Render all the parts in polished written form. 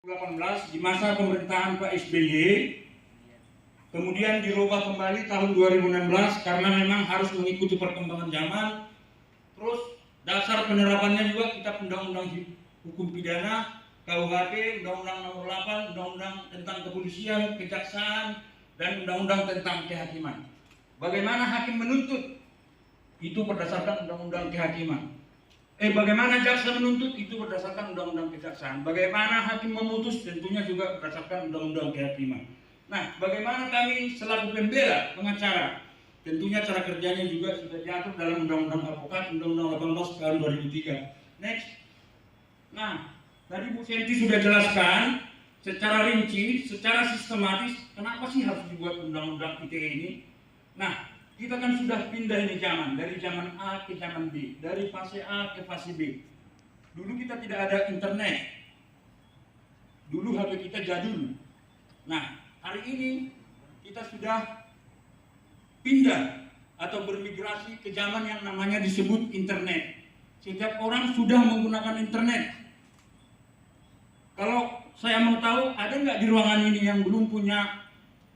2018 di masa pemerintahan Pak SBY, kemudian dirubah kembali tahun 2016 karena memang harus mengikuti perkembangan zaman. Terus dasar penerapannya juga Kitab Undang-Undang Hukum Pidana, KUHP, Undang-Undang Nomor 8, Undang-Undang tentang Kepolisian, Kejaksaan, dan Undang-Undang tentang Kehakiman. Bagaimana hakim menuntut? Itu berdasarkan Undang-Undang Kehakiman. Bagaimana jaksa menuntut? Itu berdasarkan Undang-Undang Kejaksaan. Bagaimana hakim memutus? Tentunya juga berdasarkan Undang-Undang Kehakiman. Nah, bagaimana kami selaku pembela, pengacara? Tentunya cara kerjanya juga sudah diatur dalam Undang-Undang Advokat, Undang-Undang 18 tahun 2003. Next. Nah, tadi Bu Senti sudah jelaskan secara rinci, secara sistematis, kenapa sih harus dibuat Undang-Undang ITE ini? Nah, kita kan sudah pindah ini zaman, dari zaman A ke zaman B, dari fase A ke fase B. Dulu kita tidak ada internet, dulu HP kita jadul. Nah, hari ini kita sudah pindah atau bermigrasi ke zaman yang namanya disebut internet. Setiap orang sudah menggunakan internet. Kalau saya mau tahu, ada nggak di ruangan ini yang belum punya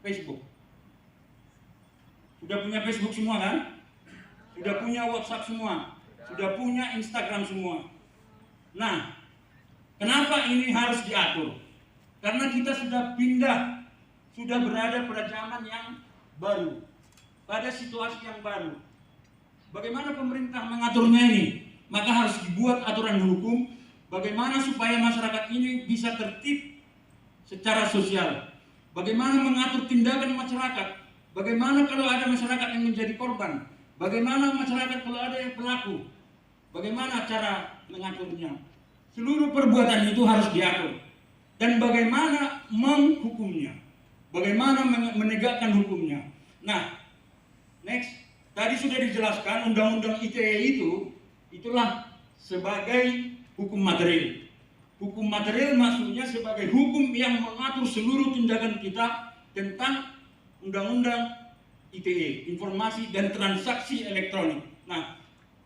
Facebook? Sudah punya Facebook semua kan? Sudah punya WhatsApp semua? Sudah punya Instagram semua? Nah, kenapa ini harus diatur? Karena kita sudah pindah, sudah berada pada zaman yang baru, pada situasi yang baru. Bagaimana pemerintah mengaturnya ini? Maka harus dibuat aturan hukum, bagaimana supaya masyarakat ini bisa tertib secara sosial. Bagaimana mengatur tindakan masyarakat? Bagaimana kalau ada masyarakat yang menjadi korban? Bagaimana masyarakat kalau ada yang pelaku? Bagaimana cara mengaturnya? Seluruh perbuatan itu harus diatur. Dan bagaimana menghukumnya? Bagaimana menegakkan hukumnya? Nah, next. Tadi sudah dijelaskan Undang-Undang ITE itulah sebagai hukum material. Hukum material maksudnya sebagai hukum yang mengatur seluruh tindakan kita tentang Undang-Undang ITE, Informasi dan Transaksi Elektronik. Nah,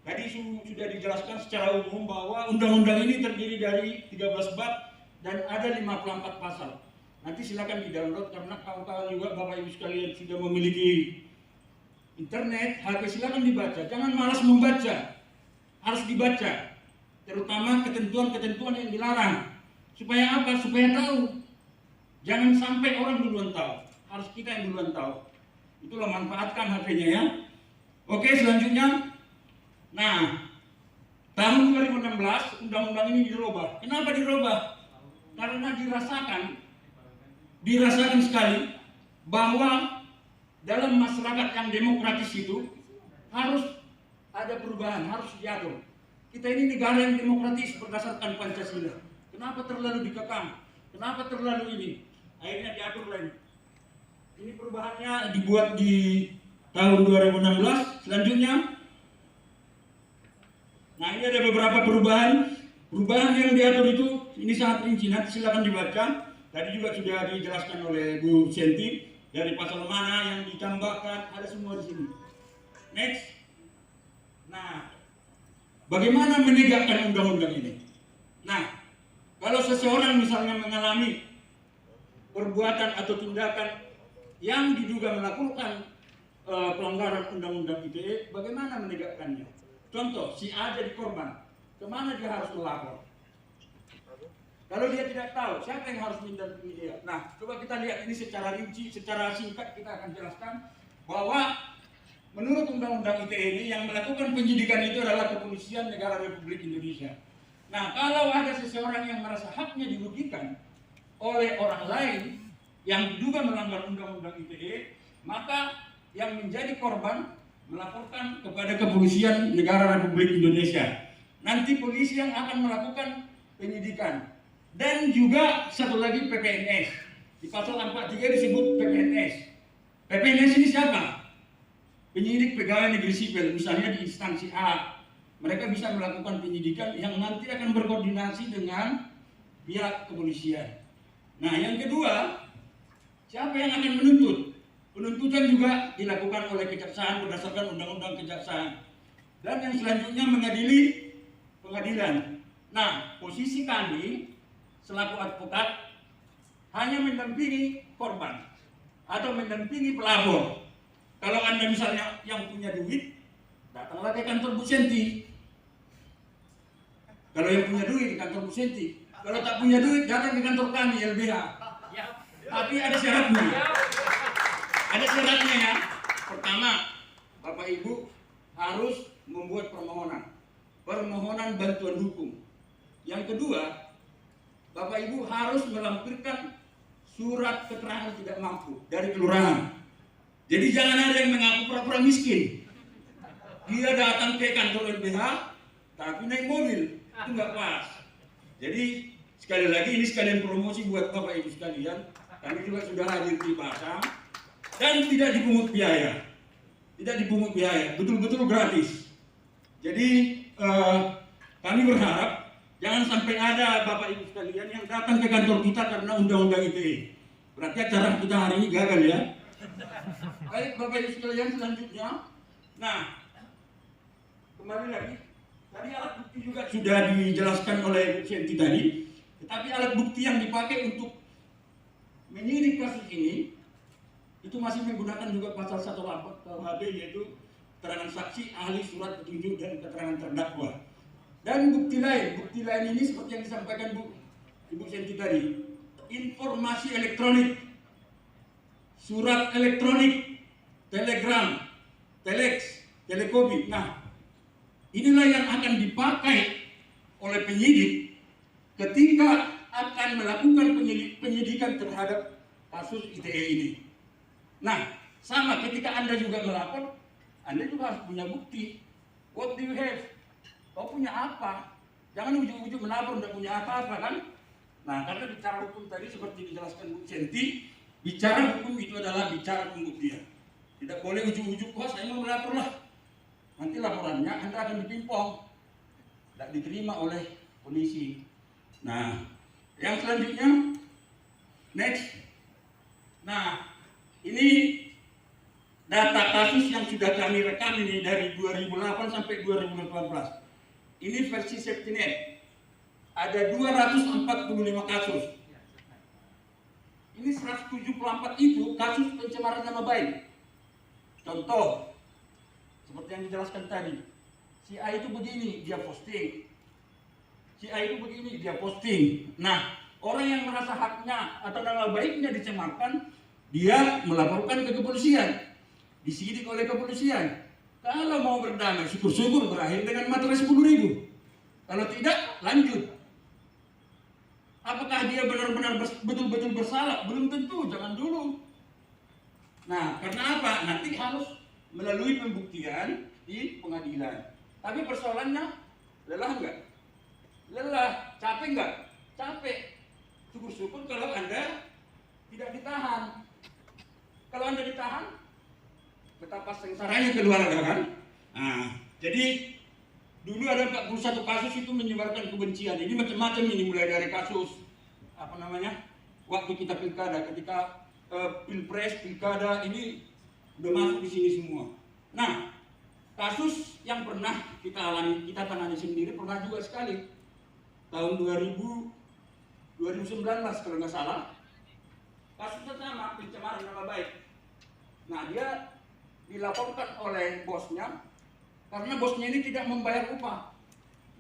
tadi sudah dijelaskan secara umum bahwa undang-undang ini terdiri dari 13 bab dan ada 54 pasal. Nanti silakan di-download karena kawan-kawan juga Bapak Ibu sekalian sudah memiliki internet, HP, silakan dibaca. Jangan malas membaca. Harus dibaca. Terutama ketentuan-ketentuan yang dilarang. Supaya apa? Supaya tahu. Jangan sampai orang duluan tahu. Harus kita yang duluan tahu. Itulah manfaatkan HP-nya ya. Oke, selanjutnya. Nah, tahun 2016 undang-undang ini dirubah. Kenapa dirubah? Karena dirasakan sekali bahwa dalam masyarakat yang demokratis itu harus ada perubahan, harus diatur. Kita ini negara yang demokratis berdasarkan Pancasila. Kenapa terlalu dikekang? Kenapa terlalu ini? Akhirnya diatur lagi. Ini perubahannya dibuat di tahun 2016. Selanjutnya, nah ini ada beberapa perubahan. Perubahan yang diatur itu ini sangat rinci. Nanti silakan dibaca. Tadi juga sudah dijelaskan oleh Bu Senti dari pasal mana yang ditambahkan, ada semua di sini. Next. Nah, bagaimana menegakkan undang-undang ini? Nah, kalau seseorang misalnya mengalami perbuatan atau tindakan yang diduga melakukan pelanggaran undang-undang ITE, bagaimana menegakkannya? Contoh, si A jadi korban, kemana dia harus melapor? Kalau dia tidak tahu, siapa yang harus mendampingi dia? Nah, coba kita lihat ini secara rinci, secara singkat kita akan jelaskan bahwa menurut Undang-Undang ITE ini yang melakukan penyidikan itu adalah Kepolisian Negara Republik Indonesia. Nah, kalau ada seseorang yang merasa haknya dirugikan oleh orang lain yang diduga melanggar Undang-Undang ITE, maka yang menjadi korban melaporkan kepada Kepolisian Negara Republik Indonesia. Nanti polisi yang akan melakukan penyidikan. Dan juga satu lagi PPNS. Di pasal 43 disebut PPNS. PPNS ini siapa? Penyidik pegawai negeri sipil, misalnya di instansi A. Mereka bisa melakukan penyidikan yang nanti akan berkoordinasi dengan pihak kepolisian. Nah, yang kedua, siapa yang akan menuntut? Penuntutan juga dilakukan oleh kejaksaan berdasarkan Undang-Undang Kejaksaan. Dan yang selanjutnya mengadili pengadilan. Nah, posisi kami selaku advokat hanya mendampingi korban atau mendampingi pelapor. Kalau Anda misalnya yang punya duit, datanglah ke kantor Bu Senti. Kalau yang punya duit di kantor Bu Senti. Kalau tak punya duit, datang ke kantor kami LBH. Tapi ada syaratnya. Ada syaratnya ya. Pertama, Bapak Ibu harus membuat permohonan bantuan hukum. Yang kedua, Bapak Ibu harus melampirkan surat keterangan tidak mampu dari kelurahan. Jadi jangan ada yang mengaku pura-pura miskin. Dia datang ke kantor LBH tapi naik mobil, itu nggak pas. Jadi sekali lagi ini sekalian promosi buat Bapak Ibu sekalian. Kami juga sudah hadir di pasar dan tidak dipungut biaya. Tidak dipungut biaya, betul-betul gratis. Jadi kami berharap jangan sampai ada Bapak Ibu sekalian yang datang ke kantor kita karena undang-undang ITE. Berarti acara kita hari ini gagal ya. Baik Bapak Ibu sekalian, selanjutnya. Nah, kembali lagi. Tadi alat bukti juga sudah dijelaskan oleh Bu Senti tadi. Tetapi alat bukti yang dipakai untuk menyidik kasus ini itu masih menggunakan juga pasal 108 KUHP, yaitu keterangan saksi, ahli, surat petunjuk, dan keterangan terdakwa. Dan bukti lain ini seperti yang disampaikan Ibu Senti tadi, informasi elektronik, surat elektronik, telegram, telex, telekopi. Nah, inilah yang akan dipakai oleh penyidik ketika akan melakukan penyidikan terhadap kasus ITE ini. Nah, sama ketika Anda juga melapor, Anda juga harus punya bukti. What do you have? Kau punya apa? Jangan ujung-ujung melapor tidak punya apa-apa kan? Nah, karena bicara hukum tadi seperti dijelaskan Bu Senti, bicara hukum itu adalah bicara pembuktian. Tidak boleh ujung-ujung, wah saya mau melapor lah. Nanti laporannya Anda akan dipimpong, tidak diterima oleh polisi. Nah, yang selanjutnya, next. Nah, ini data kasus yang sudah kami rekam ini dari 2008 sampai 2018. Ini versi safety net. Ada 245 kasus. Ini 174 itu kasus pencemaran nama baik. Contoh, seperti yang dijelaskan tadi, si A itu begini, dia posting. Si A itu begini, dia posting. Nah, orang yang merasa haknya atau nama baiknya dicemarkan, dia melaporkan ke kepolisian, disidik oleh kepolisian. Kalau mau berdamai, syukur-syukur berakhir dengan materai 10.000. Kalau tidak, lanjut. Apakah dia benar-benar betul-betul bersalah? Belum tentu, jangan dulu. Nah, karena apa? Nanti harus melalui pembuktian di pengadilan. Tapi persoalannya, lelah enggak? Lelah, capek enggak? Capek. Syukur-syukur kalau Anda tidak ditahan. Kalau Anda ditahan, betapa sengsaranya keluarga kan? Nah, jadi dulu ada 41 kasus itu menyebarkan kebencian. Ini macam-macam ini, mulai dari kasus waktu kita pilkada, ketika pilpres, pilkada, ini udah masuk di sini semua. Nah, kasus yang pernah kita alami, kita tangani sendiri pernah juga sekali tahun 2019 kalau nggak salah, kasusnya sama, pencemaran nama baik. Nah, dia dilaporkan oleh bosnya karena bosnya ini tidak membayar upah,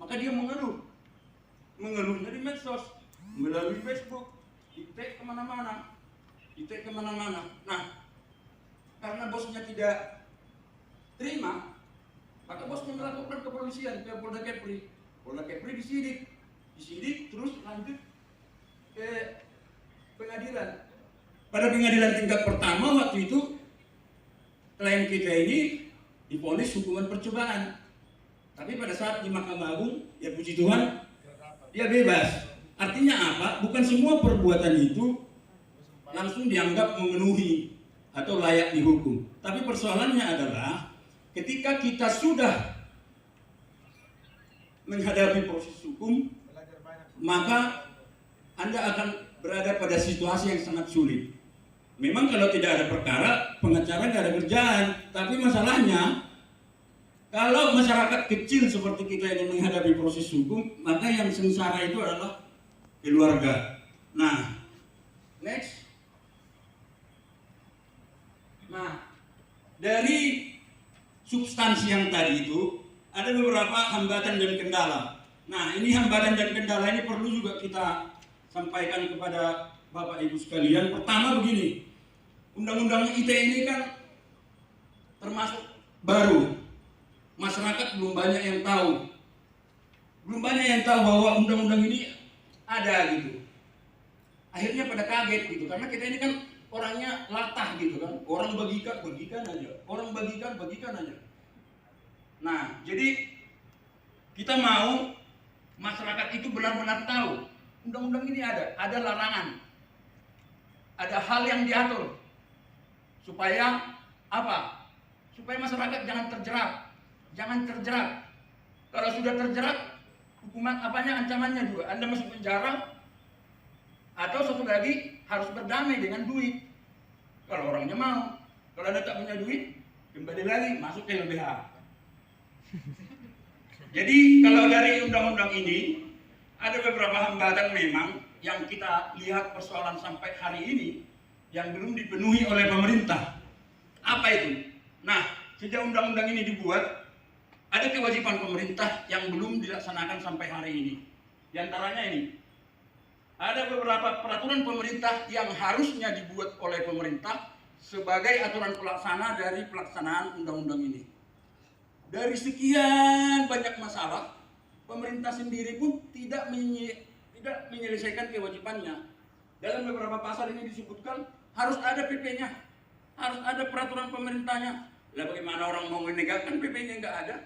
maka dia mengeluhnya di medsos, melalui Facebook, di-tag kemana-mana. Nah, karena bosnya tidak terima, maka bosnya melaporkan ke kepolisian, ke Polda Kepri. Polda Kepri disidik terus lanjut ke pengadilan. Pada pengadilan tingkat pertama waktu itu klien kita ini divonis hukuman percobaan. Tapi pada saat di Mahkamah Agung, ya puji Tuhan, dia bebas. Artinya apa? Bukan semua perbuatan itu langsung dianggap memenuhi atau layak dihukum. Tapi persoalannya adalah ketika kita sudah menghadapi proses hukum, maka Anda akan berada pada situasi yang sangat sulit. Memang kalau tidak ada perkara, pengacara tidak ada kerjaan. Tapi masalahnya, kalau masyarakat kecil seperti kita ini menghadapi proses hukum, maka yang sengsara itu adalah keluarga. Nah, dari substansi yang tadi itu ada beberapa hambatan dan kendala. Nah, ini hambatan dan kendala ini perlu juga kita sampaikan kepada Bapak Ibu sekalian. Pertama begini, Undang-Undang ITE ini kan termasuk baru. Masyarakat belum banyak yang tahu. Belum banyak yang tahu bahwa undang-undang ini ada gitu. Akhirnya pada kaget gitu, karena kita ini kan orangnya latah gitu kan. Orang bagikan aja. Orang bagikan aja. Nah, jadi kita mau masyarakat itu benar-benar tahu undang-undang ini ada larangan, ada hal yang diatur supaya apa? Supaya masyarakat jangan terjerat. Kalau sudah terjerat, hukuman apanya, ancamannya juga, Anda masuk penjara, atau satu lagi harus berdamai dengan duit. Kalau orangnya mau, kalau Anda tak punya duit, kembali lagi masuk ke LBH. Jadi kalau dari undang-undang ini ada beberapa hambatan memang yang kita lihat persoalan sampai hari ini yang belum dipenuhi oleh pemerintah. Apa itu? Nah, sejak undang-undang ini dibuat, ada kewajiban pemerintah yang belum dilaksanakan sampai hari ini. Di antaranya ini, ada beberapa peraturan pemerintah yang harusnya dibuat oleh pemerintah sebagai aturan pelaksana dari pelaksanaan undang-undang ini. Dari sekian banyak masalah, pemerintah sendiri pun tidak menyelesaikan kewajibannya. Dalam beberapa pasal ini disebutkan harus ada PP-nya, harus ada peraturan pemerintahnya. Lah bagaimana orang mau menegakkan PP-nya nggak ada?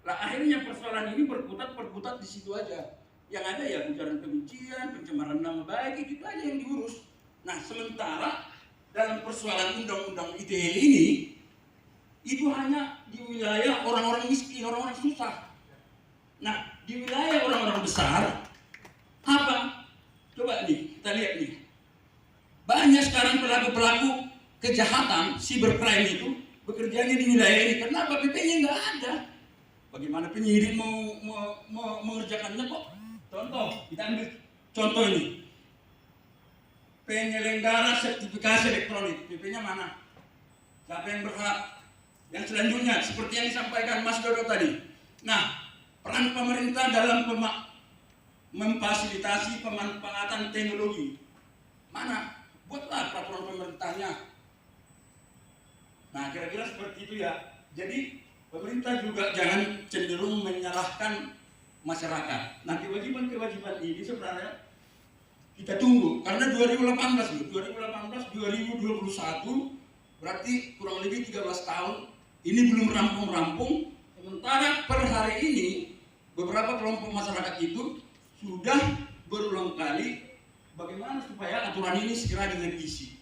Lah akhirnya persoalan ini berkutat di situ aja. Yang ada ya ujaran kebencian, pencemaran nama baik, itu aja yang diurus. Nah, sementara dalam persoalan undang-undang ITE ini itu hanya di wilayah orang-orang miskin, orang-orang susah. Nah, di wilayah orang-orang besar apa? Coba nih, kita lihat nih. Banyak sekarang pelaku-pelaku kejahatan cybercrime itu bekerjanya di wilayah ini. Kenapa? PP-nya nggak ada. Bagaimana penyidik mau mengerjakannya kok? Contoh, kita ambil contoh ini. Penyelenggara sertifikasi elektronik, PP-nya mana? Siapa yang berhak? Yang selanjutnya, seperti yang disampaikan Mas Dodo tadi. Nah, peran pemerintah dalam memfasilitasi pemanfaatan teknologi. Mana? Buatlah peraturan pemerintahnya. Nah, kira-kira seperti itu ya. Jadi, pemerintah juga jangan cenderung menyalahkan masyarakat. Nah, kewajiban-kewajiban ini sebenarnya kita tunggu. Karena 2018, 2021, berarti kurang lebih 13 tahun. Ini belum rampung-rampung. Sementara per hari ini, beberapa kelompok masyarakat itu sudah berulang kali bagaimana supaya aturan ini segera direvisi.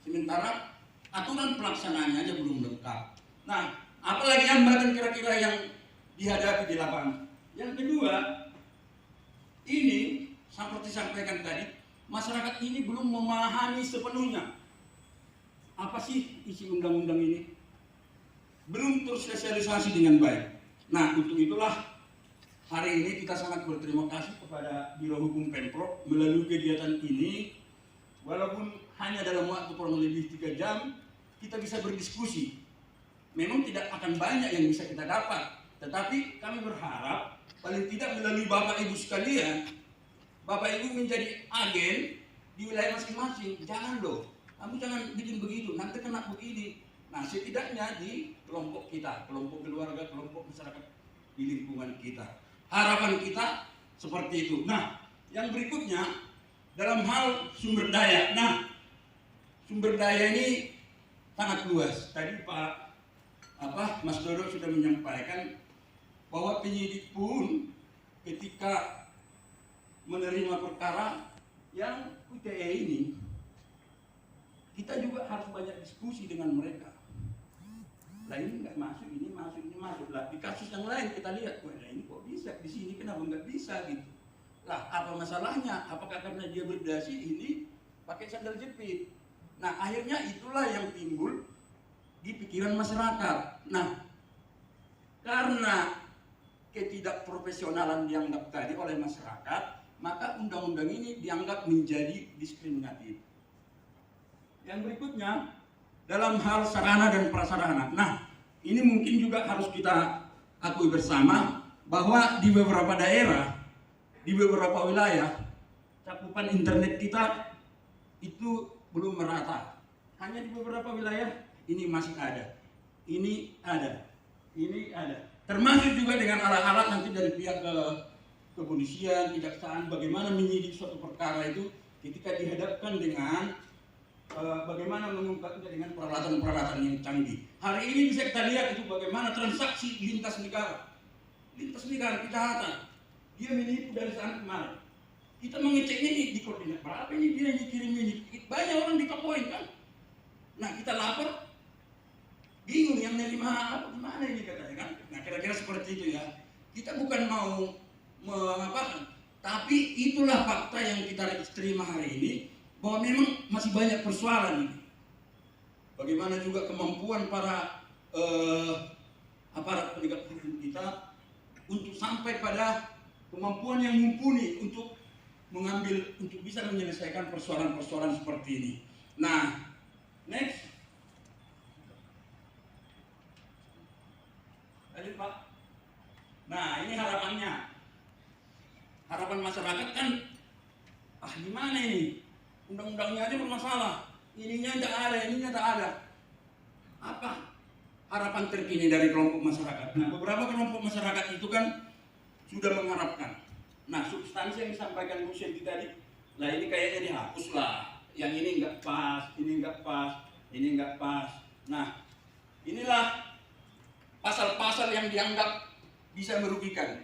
Sementara aturan pelaksanaannya aja belum lengkap. Nah, apalagi hambatan kira-kira yang dihadapi di lapangan. Yang kedua, ini seperti disampaikan tadi, masyarakat ini belum memahami sepenuhnya apa sih isi undang-undang ini. Belum tersosialisasi dengan baik. Nah, untuk itulah hari ini kita sangat berterima kasih kepada Biro Hukum Pemprov melalui kegiatan ini. Walaupun hanya dalam waktu kurang lebih 3 jam, kita bisa berdiskusi. Memang tidak akan banyak yang bisa kita dapat, tetapi kami berharap paling tidak melalui Bapak Ibu sekalian, Bapak Ibu menjadi agen di wilayah masing-masing. Jangan loh, kamu jangan bikin begitu, nanti kena begini. Nah, setidaknya di kelompok kita, kelompok keluarga, kelompok masyarakat di lingkungan kita. Harapan kita seperti itu. Nah, yang berikutnya dalam hal sumber daya. Nah, sumber daya ini sangat luas. Tadi Mas Dodo sudah menyampaikan bahwa penyidik pun ketika menerima perkara yang ITE ini, kita juga harus banyak diskusi dengan mereka. Lah ini nggak masuk, ini masuk. Lah di kasus yang lain kita lihat, wah ini kok bisa, di sini kenapa nggak bisa gitu. Lah apa masalahnya? Apakah karena dia berdasi ini pakai sandal jepit? Nah akhirnya itulah yang timbul di pikiran masyarakat. Nah karena ketidakprofesionalan dianggap tadi oleh masyarakat, maka undang-undang ini dianggap menjadi diskriminatif. Yang berikutnya, dalam hal sarana dan prasarana. Nah, ini mungkin juga harus kita akui bersama bahwa di beberapa daerah, di beberapa wilayah, cakupan internet kita itu belum merata. Hanya di beberapa wilayah ini masih ada, ini ada, ini ada. Termasuk juga dengan alat-alat nanti dari pihak kepolisian, kejaksaan, bagaimana menyidik suatu perkara itu ketika dihadapkan dengan bagaimana mengungkapnya dengan peralatan-peralatan yang canggih. Hari ini bisa kita lihat itu bagaimana transaksi lintas negara. Lintas negara kejahatan. Dia menipu dari sana kemarin. Kita mengeceknya ini di koordinat berapa ini dia yang dikirim ini. Banyak orang dikepoin kan. Nah kita lapor, bingung yang nerima apa gimana ini katanya kan. Nah kira-kira seperti itu ya. Kita bukan mau mengapakan, tapi itulah fakta yang kita terima hari ini. Bahwa memang masih banyak persoalan ini. Bagaimana juga kemampuan para aparat penegak hukum kita untuk sampai pada kemampuan yang mumpuni untuk mengambil, untuk bisa menyelesaikan persoalan-persoalan seperti ini. Nah, next. Lanjut Pak. Nah, ini harapannya. Harapan masyarakat kan, gimana ini? Undang-undangnya aja bermasalah, ininya tidak ada, ininya tak ada. Apa harapan terkini dari kelompok masyarakat? Nah, beberapa kelompok masyarakat itu kan sudah mengharapkan. Nah, substansi yang disampaikan Bu Senti tadi, lah ini kayaknya dihapus lah. Yang ini nggak pas, ini nggak pas, ini nggak pas. Nah, inilah pasal-pasal yang dianggap bisa merugikan.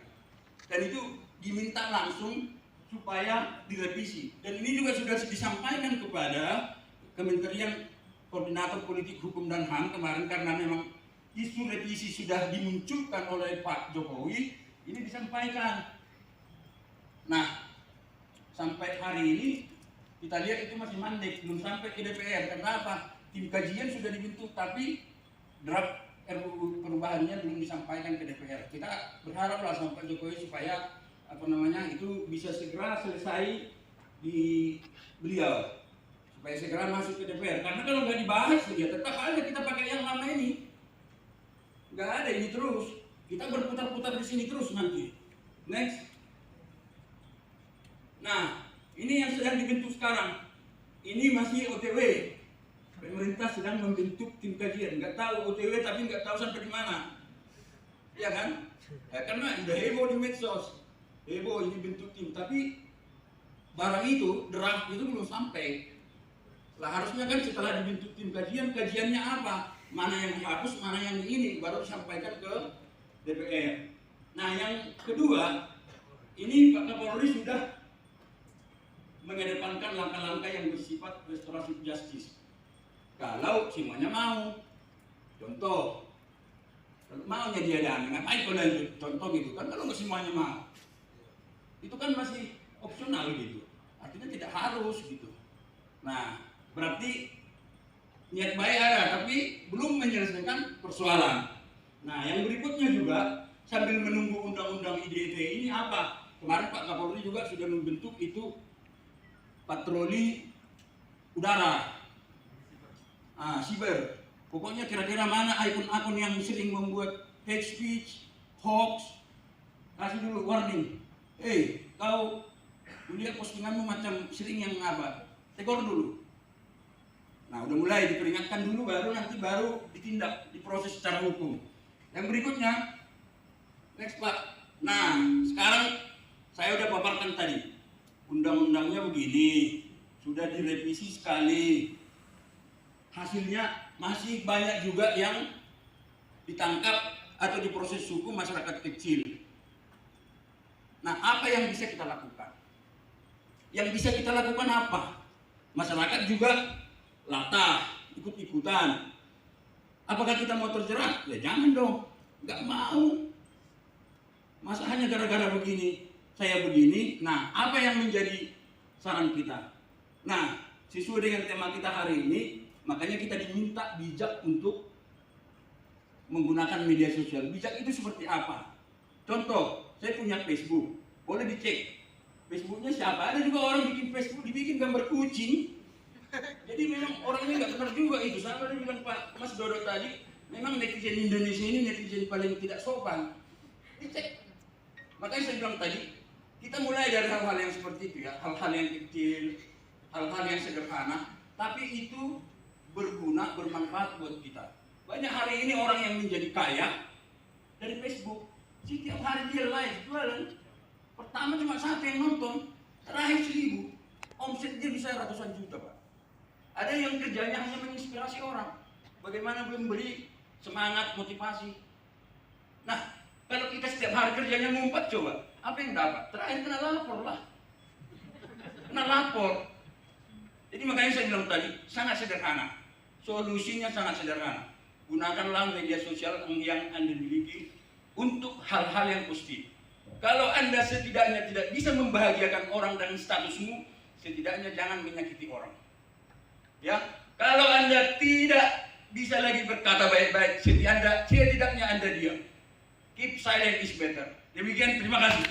Dan itu diminta langsung supaya direvisi, dan ini juga sudah disampaikan kepada Kementerian Koordinator Politik Hukum dan HAM kemarin, karena memang isu revisi sudah dimunculkan oleh Pak Jokowi, ini disampaikan. Nah, sampai hari ini kita lihat itu masih mandek, belum sampai ke DPR. Kenapa? Tim kajian sudah dibentuk, tapi draft RUU perubahannya belum disampaikan ke DPR. Kita berharaplah sama Pak Jokowi supaya itu bisa segera selesai di beliau, supaya segera masuk ke DPR. Karena kalau nggak dibahas ya tetap aja kita pakai yang lama ini, nggak ada ini terus, kita berputar-putar di sini terus nanti. Next. Nah, ini yang sedang dibentuk sekarang, ini masih OTW. Pemerintah sedang membentuk tim kajian, nggak tahu OTW tapi nggak tahu sampai di mana, ya kan? Karena udah heboh di medsos. Heboh ini bentuk tim, tapi barang itu, draft itu belum sampai. Lah harusnya kan setelah dibentuk tim kajian, kajiannya apa? Mana yang dihapus, mana yang ini, baru disampaikan ke DPR. Nah yang kedua, ini Pak Kapolri sudah mengedepankan langkah-langkah yang bersifat restoratif justice. Kalau semuanya mau, contoh, maunya dia dan ngapain kalau lanjut, contoh gitu kan, kalau nggak semuanya mau. Itu kan masih opsional gitu, artinya tidak harus gitu. Nah, berarti niat baik ada, tapi belum menyelesaikan persoalan. Nah, yang berikutnya juga sambil menunggu undang-undang IDT ini apa? Kemarin Pak Kapolri juga sudah membentuk itu patroli udara, siber. Pokoknya kira-kira mana akun-akun yang sering membuat hate speech, hoax, kasih dulu warning. Kau lihat postinganmu macam sering yang apa? Tegur dulu. Nah, udah mulai diperingatkan dulu, baru ditindak, diproses secara hukum. Yang berikutnya, next Pak. Nah, sekarang saya udah paparkan tadi. Undang-undangnya begini, sudah direvisi sekali. Hasilnya masih banyak juga yang ditangkap atau diproses hukum masyarakat kecil. Nah, apa yang bisa kita lakukan? Yang bisa kita lakukan apa? Masyarakat juga latah, ikut-ikutan. Apakah kita mau terjerat? Ya jangan dong, nggak mau. Masa hanya gara-gara begini, saya begini. Nah, apa yang menjadi saran kita? Nah, sesuai dengan tema kita hari ini, makanya kita diminta bijak untuk menggunakan media sosial. Bijak itu seperti apa? Contoh, saya punya Facebook, boleh dicek Facebooknya siapa. Ada juga orang bikin Facebook dibikin gambar kucing. Jadi memang orang ini nggak benar juga itu. Sama dia bilang Pak Mas Dodo tadi, memang netizen Indonesia ini netizen paling tidak sopan. Dicek. Makanya saya bilang tadi, kita mulai dari hal-hal yang seperti itu ya, hal-hal yang kecil, hal-hal yang sederhana, tapi itu berguna, bermanfaat buat kita. Banyak hari ini orang yang menjadi kaya dari Facebook. Setiap hari dia live jualan. Pertama cuma satu yang nonton, terakhir 1000. Omset dia bisa ratusan juta, Pak. Ada yang kerjanya hanya menginspirasi orang, bagaimana memberi semangat, motivasi. Nah, kalau kita setiap hari kerjanya ngumpet, coba apa yang dapat? Terakhir kena lapor lah. Kena lapor. Jadi makanya saya bilang tadi, sangat sederhana. Solusinya sangat sederhana. Gunakanlah media sosial yang Anda miliki untuk hal-hal yang positif. Kalau Anda setidaknya tidak bisa membahagiakan orang dengan statusmu, setidaknya jangan menyakiti orang. Ya, kalau Anda tidak bisa lagi berkata baik-baik, setidaknya Anda diam. Keep silent is better. Demikian, terima kasih.